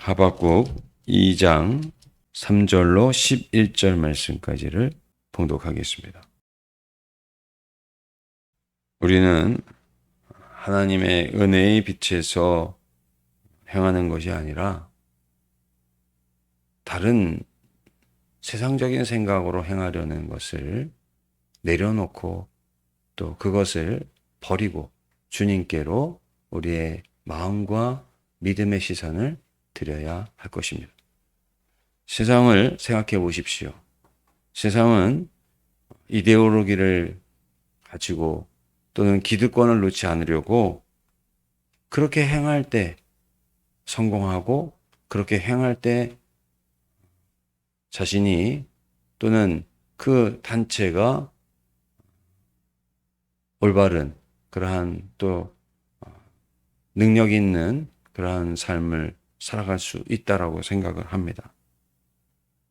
하박국 2장 3절로 11절 말씀까지를 봉독하겠습니다. 우리는 하나님의 은혜의 빛에서 행하는 것이 아니라 다른 세상적인 생각으로 행하려는 것을 내려놓고 또 그것을 버리고 주님께로 우리의 마음과 믿음의 시선을 드려야 할 것입니다. 세상을 생각해 보십시오. 세상은 이데올로기를 가지고 또는 기득권을 놓지 않으려고 그렇게 행할 때 성공하고 그렇게 행할 때 자신이 또는 그 단체가 올바른 그러한 또 능력 있는 그러한 삶을 살아갈 수 있다라고 생각을 합니다.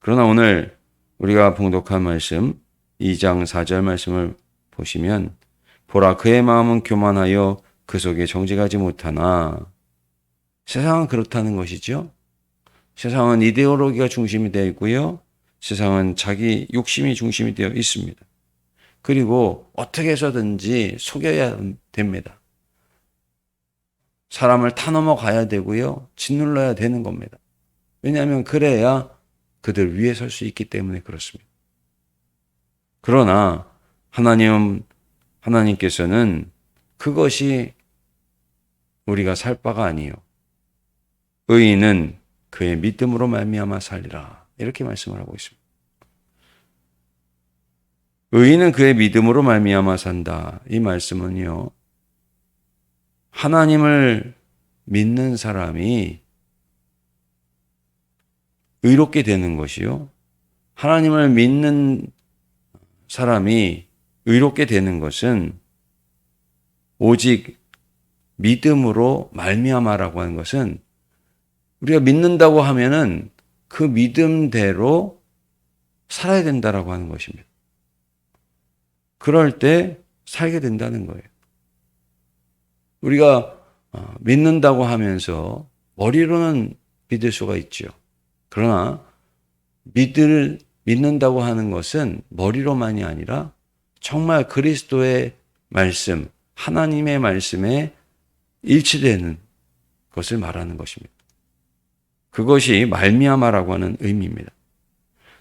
그러나 오늘 우리가 봉독한 말씀 2장 4절 말씀을 보시면 보라 그의 마음은 교만하여 그 속에 정직하지 못하나 세상은 그렇다는 것이죠. 세상은 이데올로기가 중심이 되어 있고요. 세상은 자기 욕심이 중심이 되어 있습니다. 그리고 어떻게 해서든지 속여야 됩니다. 사람을 타넘어 가야 되고요. 짓눌러야 되는 겁니다. 왜냐하면 그래야 그들 위에 설 수 있기 때문에 그렇습니다. 그러나 하나님께서는 그것이 우리가 살 바가 아니요. 의인은 그의 믿음으로 말미암아 살리라. 이렇게 말씀을 하고 있습니다. 의인은 그의 믿음으로 말미암아 산다. 이 말씀은요. 하나님을 믿는 사람이 의롭게 되는 것이요. 하나님을 믿는 사람이 의롭게 되는 것은 오직 믿음으로 말미암아라고 하는 것은 우리가 믿는다고 하면은 그 믿음대로 살아야 된다라고 하는 것입니다. 그럴 때 살게 된다는 거예요. 우리가 믿는다고 하면서 머리로는 믿을 수가 있죠. 그러나 믿는다고 하는 것은 머리로만이 아니라 정말 그리스도의 말씀, 하나님의 말씀에 일치되는 것을 말하는 것입니다. 그것이 말미암아라고 하는 의미입니다.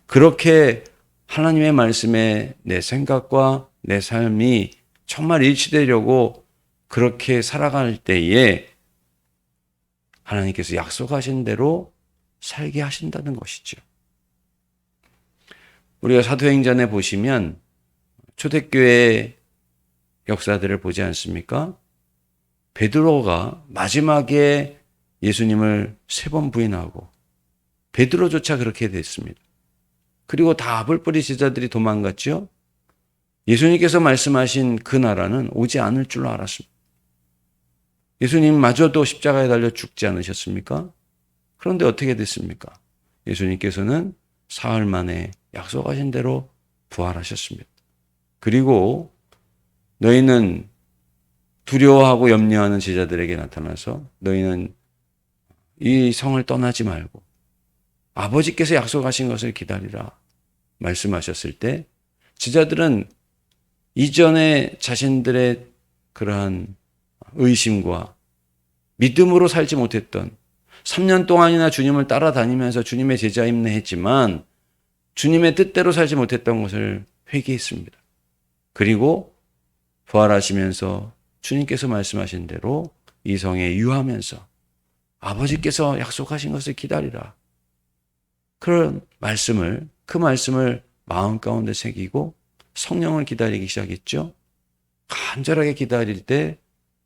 그렇게 하나님의 말씀에 내 생각과 내 삶이 정말 일치되려고 그렇게 살아갈 때에 하나님께서 약속하신 대로 살게 하신다는 것이죠. 우리가 사도행전에 보시면 초대교회 역사들을 보지 않습니까? 베드로가 마지막에 예수님을 3번 부인하고 베드로조차 그렇게 됐습니다. 그리고 다 뿔뿔이 제자들이 도망갔죠. 예수님께서 말씀하신 그 나라는 오지 않을 줄로 알았습니다. 예수님마저도 십자가에 달려 죽지 않으셨습니까? 그런데 어떻게 됐습니까? 예수님께서는 사흘 만에 약속하신 대로 부활하셨습니다. 그리고 너희는 두려워하고 염려하는 제자들에게 나타나서 너희는 이 성을 떠나지 말고 아버지께서 약속하신 것을 기다리라 말씀하셨을 때 제자들은 이전에 자신들의 그러한 의심과 믿음으로 살지 못했던 3년 동안이나 주님을 따라다니면서 주님의 제자임내 했지만 주님의 뜻대로 살지 못했던 것을 회개했습니다. 그리고 부활하시면서 주님께서 말씀하신 대로 이 성에 유하면서 아버지께서 약속하신 것을 기다리라. 그 말씀을 마음 가운데 새기고 성령을 기다리기 시작했죠. 간절하게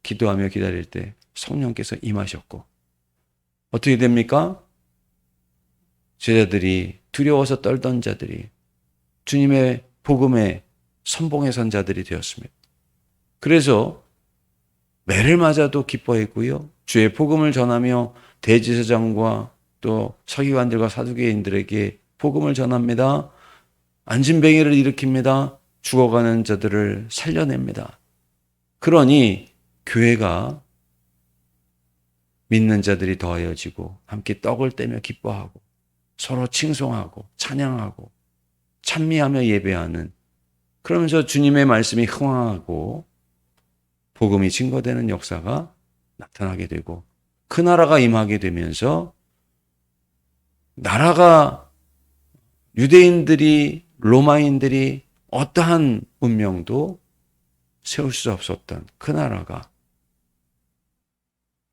기도하며 기다릴 때 성령께서 임하셨고 어떻게 됩니까? 제자들이 두려워서 떨던 자들이 주님의 복음에 선봉에 선 자들이 되었습니다. 그래서 매를 맞아도 기뻐했고요. 주의 복음을 전하며 대제사장과 또 서기관들과 사두개인들에게 복음을 전합니다. 안진뱅이를 일으킵니다. 죽어가는 자들을 살려냅니다. 그러니 교회가 믿는 자들이 더하여지고 함께 떡을 떼며 기뻐하고 서로 칭송하고 찬양하고 찬미하며 예배하는, 그러면서 주님의 말씀이 흥황하고 복음이 증거되는 역사가 나타나게 되고 그 나라가 임하게 되면서 나라가 유대인들이 로마인들이 어떠한 문명도 세울 수 없었던 그 나라가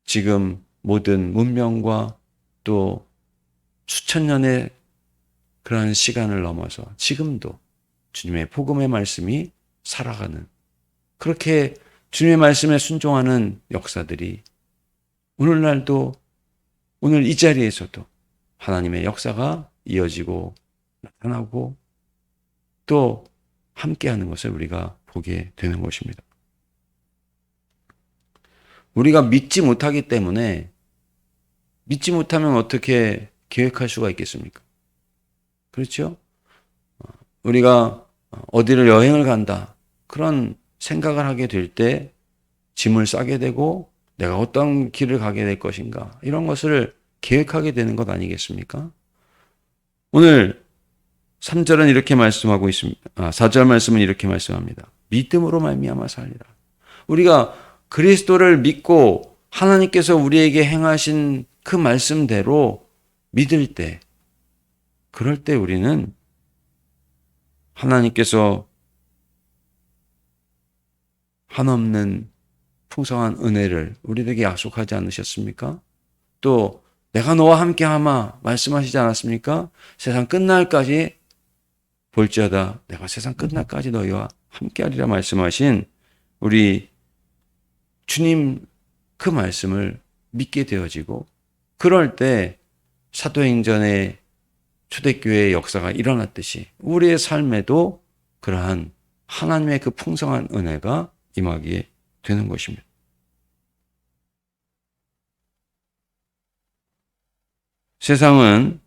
지금 모든 문명과 또 수천 년의 그러한 시간을 넘어서 지금도 주님의 복음의 말씀이 살아가는, 그렇게 주님의 말씀에 순종하는 역사들이 오늘날도, 오늘 이 자리에서도 하나님의 역사가 이어지고 나타나고 또 함께하는 것을 우리가 보게 되는 것입니다. 우리가 믿지 못하기 때문에, 믿지 못하면 어떻게 계획할 수가 있겠습니까? 그렇죠? 우리가 어디를 여행을 간다, 그런 생각을 하게 될 때 짐을 싸게 되고 내가 어떤 길을 가게 될 것인가, 이런 것을 계획하게 되는 것 아니겠습니까? 오늘 3절은 이렇게 말씀하고 있습니다. 4절 말씀은 이렇게 말씀합니다. 믿음으로 말미암아 살리라. 우리가 그리스도를 믿고 하나님께서 우리에게 행하신 그 말씀대로 믿을 때, 그럴 때 우리는 하나님께서 한없는 풍성한 은혜를 우리에게 약속하지 않으셨습니까? 또 내가 너와 함께하마 말씀하시지 않았습니까? 세상 끝날까지 볼지어다 내가 세상 끝날까지 너희와 함께하리라 말씀하신 우리 주님 그 말씀을 믿게 되어지고, 그럴 때 사도행전의 초대교회의 역사가 일어났듯이 우리의 삶에도 그러한 하나님의 그 풍성한 은혜가 임하게 되는 것입니다. 세상은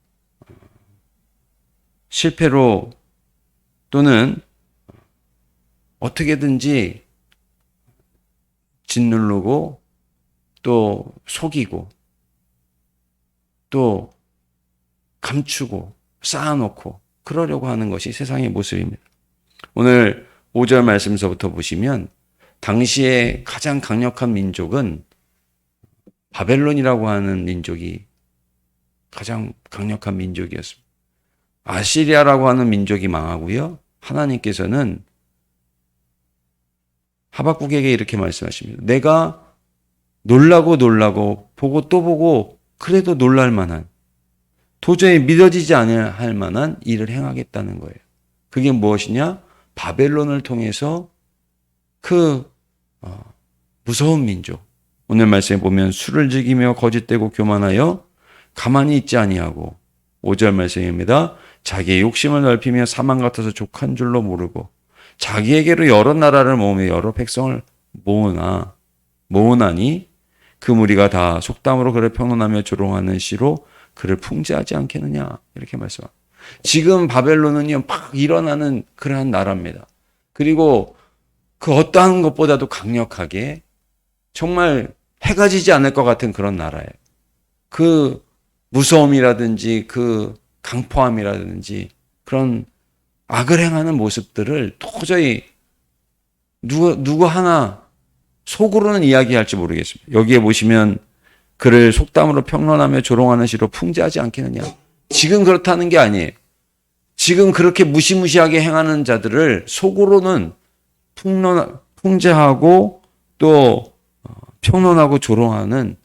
실패로 또는 어떻게든지 짓누르고 또 속이고 또 감추고 쌓아놓고 그러려고 하는 것이 세상의 모습입니다. 오늘 5절 말씀서부터 보시면 당시에 가장 강력한 민족은 바벨론이라고 하는 민족이 가장 강력한 민족이었습니다. 아시리아라고 하는 민족이 망하고요. 하나님께서는 하박국에게 이렇게 말씀하십니다. 내가 놀라고 보고 또 보고 그래도 놀랄 만한, 도저히 믿어지지 않을 만한 일을 행하겠다는 거예요. 그게 무엇이냐? 바벨론을 통해서 그 무서운 민족, 오늘 말씀에 보면 술을 즐기며 거짓되고 교만하여 가만히 있지 아니하고, 5절 말씀입니다. 자기의 욕심을 넓히며 사망 같아서 족한 줄로 모르고 자기에게로 여러 나라를 모으며 여러 백성을 모으나니 그 무리가 다 속담으로 그를 평론하며 조롱하는 시로 그를 풍자하지 않겠느냐, 이렇게 말씀합니다. 지금 바벨론은요 막 일어나는 그러한 나라입니다. 그리고 그 어떠한 것보다도 강력하게 정말 해가 지지 않을 것 같은 그런 나라예요. 그 무서움이라든지 그 강포함이라든지 그런 악을 행하는 모습들을 도저히 누구 하나 속으로는 이야기할지 모르겠습니다. 여기에 보시면 그를 속담으로 평론하며 조롱하는 시로 풍자하지 않겠느냐. 지금 그렇다는 게 아니에요. 지금 그렇게 무시무시하게 행하는 자들을 속으로는 풍자하고 또 평론하고 조롱하는,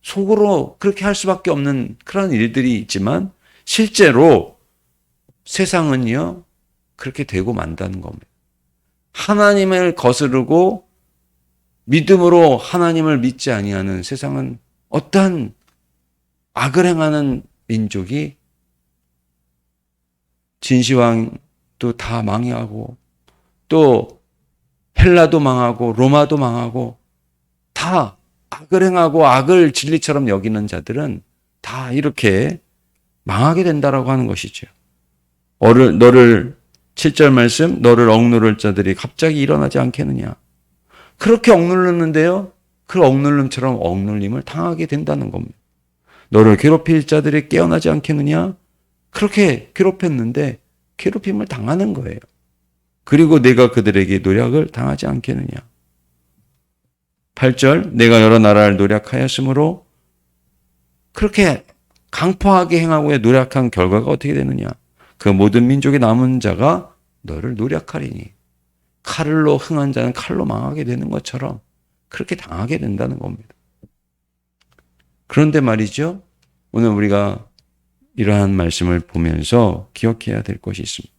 속으로 그렇게 할 수밖에 없는 그런 일들이 있지만 실제로 세상은요 그렇게 되고 만다는 겁니다. 하나님을 거스르고 믿음으로 하나님을 믿지 아니하는 세상은 어떠한 악을 행하는 민족이 진시황도 다 망하고 또 헬라도 망하고 로마도 망하고 다 악을 행하고 악을 진리처럼 여기는 자들은 다 이렇게 망하게 된다라고 하는 것이죠. 너를 7절 말씀, 너를 억누를 자들이 갑자기 일어나지 않겠느냐. 그렇게 억누르는데요. 그 억눌림처럼 억눌림을 당하게 된다는 겁니다. 너를 괴롭힐 자들이 깨어나지 않겠느냐? 그렇게 괴롭혔는데 괴롭힘을 당하는 거예요. 그리고 내가 그들에게 노력을 당하지 않겠느냐? 8절 내가 여러 나라를 노력하였으므로 그렇게 강포하게 행하고 노력한 결과가 어떻게 되느냐? 그 모든 민족의 남은 자가 너를 노력하리니 칼로 흥한 자는 칼로 망하게 되는 것처럼 그렇게 당하게 된다는 겁니다. 그런데 말이죠. 오늘 우리가 이러한 말씀을 보면서 기억해야 될 것이 있습니다.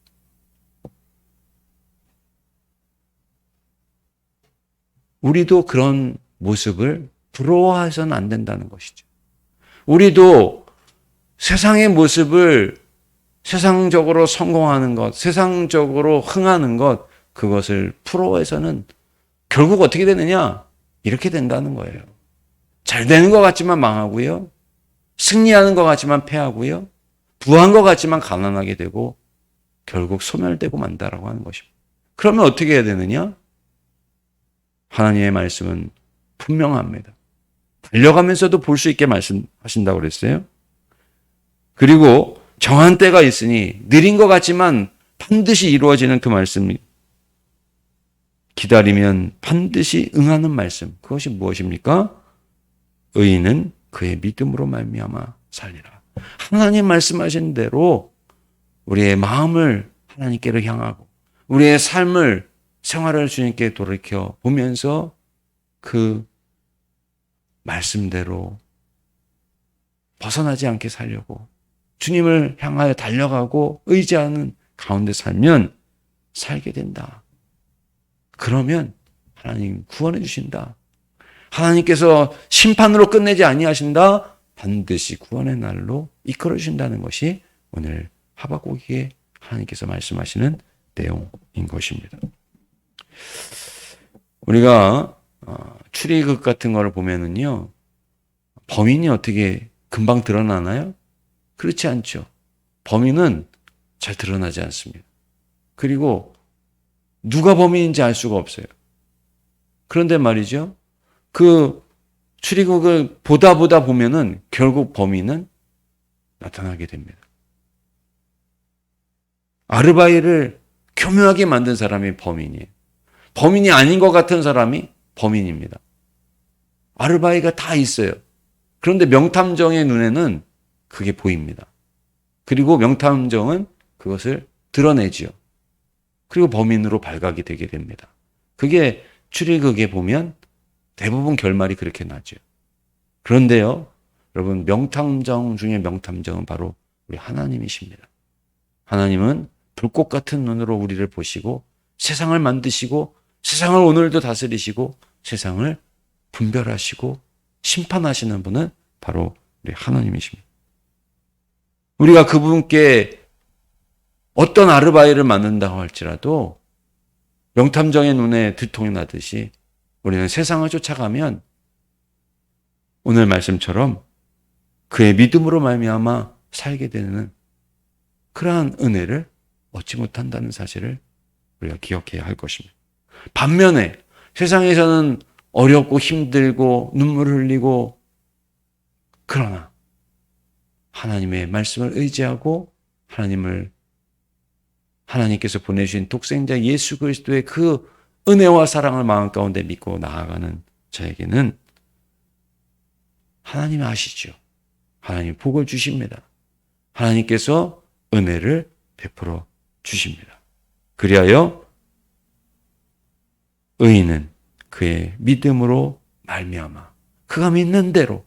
우리도 그런 모습을 부러워해서는 안 된다는 것이죠. 우리도 세상의 모습을 세상적으로 성공하는 것, 세상적으로 흥하는 것, 그것을 부러워해서는 결국 어떻게 되느냐? 이렇게 된다는 거예요. 잘 되는 것 같지만 망하고요. 승리하는 것 같지만 패하고요. 부한 것 같지만 가난하게 되고 결국 소멸되고 만다라고 하는 것입니다. 그러면 어떻게 해야 되느냐? 하나님의 말씀은 분명합니다. 달려가면서도 볼 수 있게 말씀하신다고 그랬어요. 그리고 정한 때가 있으니 느린 것 같지만 반드시 이루어지는 그 말씀이 기다리면 반드시 응하는 말씀. 그것이 무엇입니까? 의인은 그의 믿음으로 말미암아 살리라. 하나님 말씀하신 대로 우리의 마음을 하나님께로 향하고 우리의 삶을 생활을 주님께 돌이켜 보면서 그 말씀대로 벗어나지 않게 살려고 주님을 향하여 달려가고 의지하는 가운데 살면 살게 된다. 그러면 하나님 구원해 주신다. 하나님께서 심판으로 끝내지 아니하신다. 반드시 구원의 날로 이끌어 주신다는 것이 오늘 하박국에 하나님께서 말씀하시는 내용인 것입니다. 우리가 출애굽 같은 거를 보면은요, 범인이 어떻게 금방 드러나나요? 그렇지 않죠. 범인은 잘 드러나지 않습니다. 그리고 누가 범인인지 알 수가 없어요. 그런데 말이죠, 그 출애굽을 보다 보면은 결국 범인은 나타나게 됩니다. 아르바이를 교묘하게 만든 사람이 범인이에요. 범인이 아닌 것 같은 사람이 범인입니다. 아르바이가 다 있어요. 그런데 명탐정의 눈에는 그게 보입니다. 그리고 명탐정은 그것을 드러내지요. 그리고 범인으로 발각이 되게 됩니다. 그게 출애굽에 보면 대부분 결말이 그렇게 나죠. 그런데요, 여러분, 명탐정 중에 명탐정은 바로 우리 하나님이십니다. 하나님은 불꽃 같은 눈으로 우리를 보시고 세상을 만드시고 세상을 오늘도 다스리시고 세상을 분별하시고 심판하시는 분은 바로 우리 하나님이십니다. 우리가 그분께 어떤 아르바이를 맡는다고 할지라도 명탐정의 눈에 들통이 나듯이 우리는 세상을 쫓아가면 오늘 말씀처럼 그의 믿음으로 말미암아 살게 되는 그러한 은혜를 얻지 못한다는 사실을 우리가 기억해야 할 것입니다. 반면에 세상에서는 어렵고 힘들고 눈물을 흘리고 그러나 하나님의 말씀을 의지하고 하나님께서 보내주신 독생자 예수 그리스도의 그 은혜와 사랑을 마음 가운데 믿고 나아가는 저에게는 하나님이 아시죠. 하나님 복을 주십니다. 하나님께서 은혜를 베풀어 주십니다. 그리하여 의인은 그의 믿음으로 말미암아 그가 믿는 대로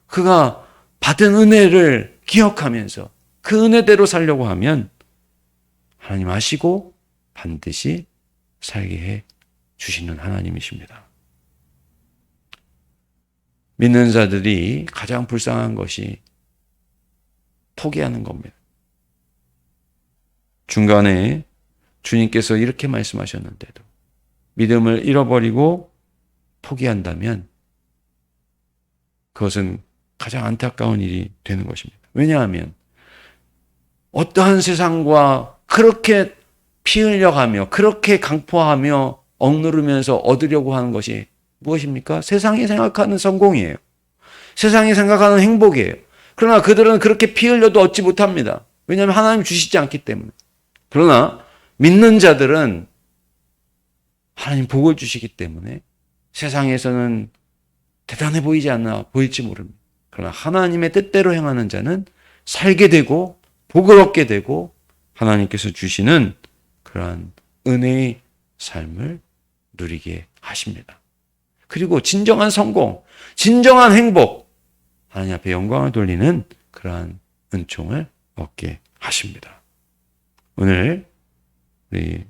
그가 받은 은혜를 기억하면서 그 은혜대로 살려고 하면 하나님 아시고 반드시 살게 해 주시는 하나님이십니다. 믿는 자들이 가장 불쌍한 것이 포기하는 겁니다. 중간에 주님께서 이렇게 말씀하셨는데도 믿음을 잃어버리고 포기한다면 그것은 가장 안타까운 일이 되는 것입니다. 왜냐하면 어떠한 세상과 그렇게 피 흘려가며 그렇게 강포하며 억누르면서 얻으려고 하는 것이 무엇입니까? 세상이 생각하는 성공이에요. 세상이 생각하는 행복이에요. 그러나 그들은 그렇게 피 흘려도 얻지 못합니다. 왜냐하면 하나님 주시지 않기 때문에. 그러나 믿는 자들은 하나님 복을 주시기 때문에 세상에서는 대단해 보이지 않나 보일지 모릅니다. 그러나 하나님의 뜻대로 행하는 자는 살게 되고 복을 얻게 되고 하나님께서 주시는 그러한 은혜의 삶을 누리게 하십니다. 그리고 진정한 성공, 진정한 행복, 하나님 앞에 영광을 돌리는 그러한 은총을 얻게 하십니다. 오늘 우리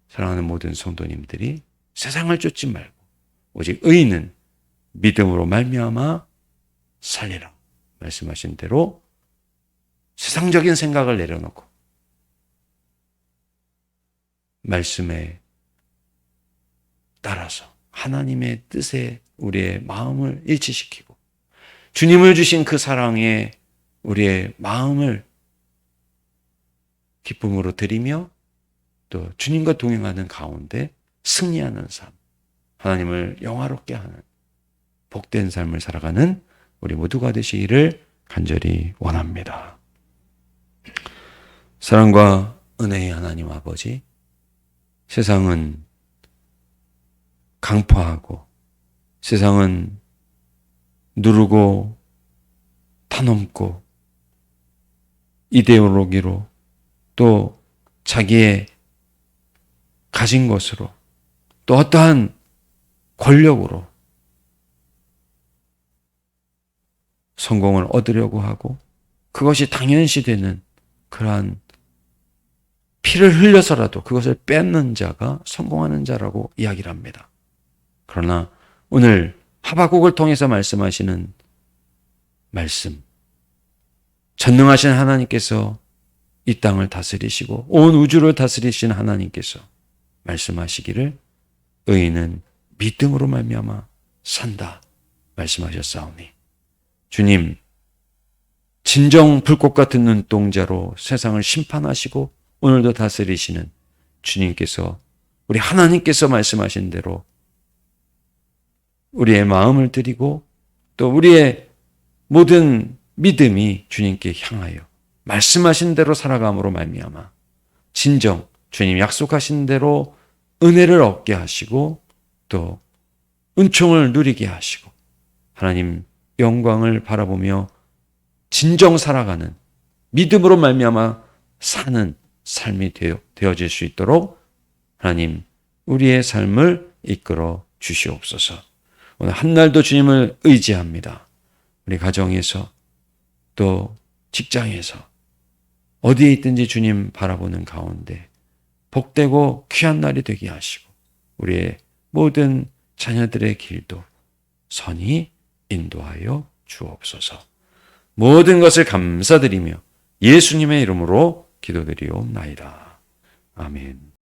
사랑하는 모든 성도님들이 세상을 쫓지 말고 오직 의인은 믿음으로 말미암아 살리라 말씀하신 대로 세상적인 생각을 내려놓고 말씀에 따라서 하나님의 뜻에 우리의 마음을 일치시키고 주님을 주신 그 사랑에 우리의 마음을 기쁨으로 드리며 또 주님과 동행하는 가운데 승리하는 삶, 하나님을 영화롭게 하는 복된 삶을 살아가는 우리 모두가 되시기를 간절히 원합니다. 사랑과 은혜의 하나님 아버지, 세상은 강포하고 세상은 누르고 타넘고 이데올로기로 또 자기의 가진 것으로 또 어떠한 권력으로 성공을 얻으려고 하고 그것이 당연시되는 그러한 피를 흘려서라도 그것을 뺏는 자가 성공하는 자라고 이야기를 합니다. 그러나 오늘 하박국을 통해서 말씀하시는 말씀, 전능하신 하나님께서 이 땅을 다스리시고 온 우주를 다스리신 하나님께서 말씀하시기를 의인은 믿음으로 말미암아 산다 말씀하셨사오니 주님, 진정 불꽃 같은 눈동자로 세상을 심판하시고 오늘도 다스리시는 주님께서 우리 하나님께서 말씀하신 대로 우리의 마음을 드리고 또 우리의 모든 믿음이 주님께 향하여 말씀하신 대로 살아감으로 말미암아 진정 주님 약속하신 대로 은혜를 얻게 하시고 또 은총을 누리게 하시고 하나님 영광을 바라보며 진정 살아가는 믿음으로 말미암아 사는 삶이 되어질 수 있도록 하나님 우리의 삶을 이끌어 주시옵소서. 오늘 한날도 주님을 의지합니다. 우리 가정에서 또 직장에서 어디에 있든지 주님 바라보는 가운데 복되고 귀한 날이 되게 하시고 우리의 모든 자녀들의 길도 선히 인도하여 주옵소서. 모든 것을 감사드리며 예수님의 이름으로 기도드리옵나이다. 아멘.